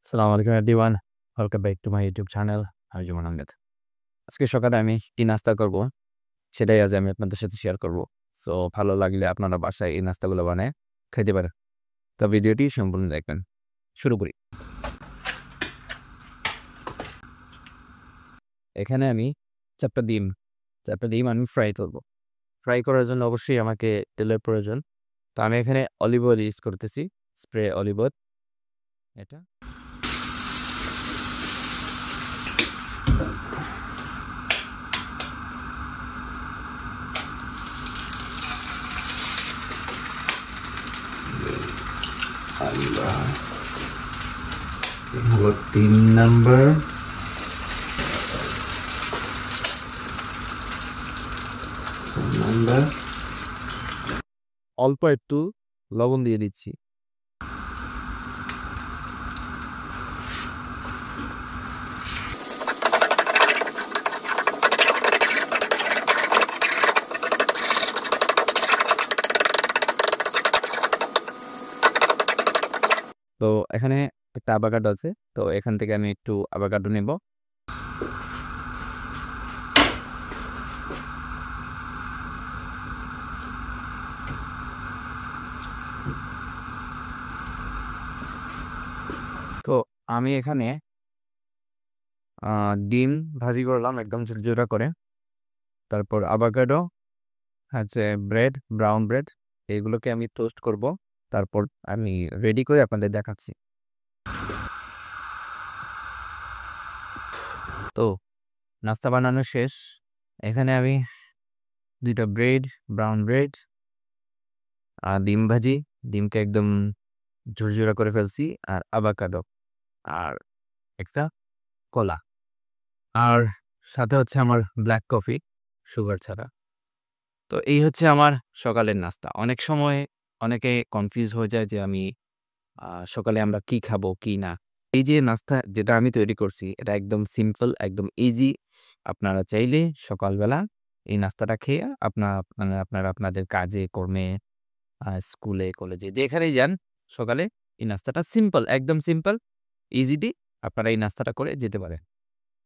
আসসালামু আলাইকুম everyone, welcome back to my YouTube channel. আমি জুমান আহমেদ। আজকে সকালে আমি কি নাস্তা করব সেটাই আজ আমি আপনাদের সাথে শেয়ার করব। সো ভালো লাগলে আপনারা বাসায় এই নাস্তাগুলো বানায় খাইতে পারেন। তো ভিডিওটি সম্পূর্ণ দেখবেন। শুরু করি। এখানে আমি চারটা ডিম আমি ফ্রাই করব। ফ্রাই করার জন্য অবশ্যই আমাকে তেলের প্রয়োজন। তো আমি এখানে অলিভ অয়েল ইউজ করতেছি, স্প্রে অলিভ অয়েল এটা। হলো 3 নাম্বার। অল্প একটু লবণ দিয়ে দিচ্ছি। তো এখানে একটা আভাকাডো আছে, তো এখান থেকে আমি একটু আভাকাডো নেব। তো আমি এখানে ডিম ভাজি করলাম একদম ঝুরঝুরা করে। তারপর আভাকাডো আছে, ব্রাউন ব্রেড, এগুলোকে আমি টোস্ট করব। তারপর আমি রেডি করে আপনাদের দেখাচ্ছি। তো নাস্তা বানানো শেষ। এখানে আমি 2টা ব্রাউন ব্রেড আর ডিম ভাজি, ডিমকে একদম ঝুরঝুরা করে ফেলছি, আর আভাকাডো আর একটা কলা, আর সাথে হচ্ছে আমার ব্ল্যাক কফি, সুগার ছাড়া। তো এই হচ্ছে আমার সকালের নাস্তা। অনেক সময় অনেকে কনফিউজ হয়ে যায় যে আমি সকালে আমরা কি খাবো কি না। এই যে নাস্তা যেটা আমি তৈরি করছি এটা একদম সিম্পল, একদম ইজি। আপনারা চাইলে সকালবেলা এই নাস্তাটা খেয়ে আপনারা আপনাদের কাজে কর্মে, স্কুলে কলেজে যেখানেই যান, সকালে এই নাস্তাটা সিম্পল, একদম সিম্পল ইজিলি আপনারা এই নাস্তাটা করে যেতে পারেন।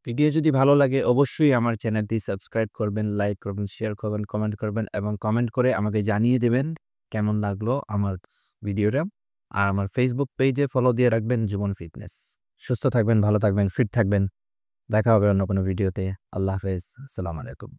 ভিডিও যদি ভালো লাগে অবশ্যই আমার চ্যানেলটি সাবস্ক্রাইব করবেন, লাইক করবেন, শেয়ার করবেন, কমেন্ট করবেন এবং কমেন্ট করে আমাকে জানিয়ে দেবেন কেমন লাগলো আমার ভিডিওটা। আর আমার ফেসবুক পেজে ফলো দিয়ে রাখবেন, জীবন ফিটনেস। সুস্থ থাকবেন, ভালো থাকবেন, ফিট থাকবেন। দেখা হবে অন্য কোনো ভিডিওতে। আল্লাহ হাফেজ, আসসালামু আলাইকুম।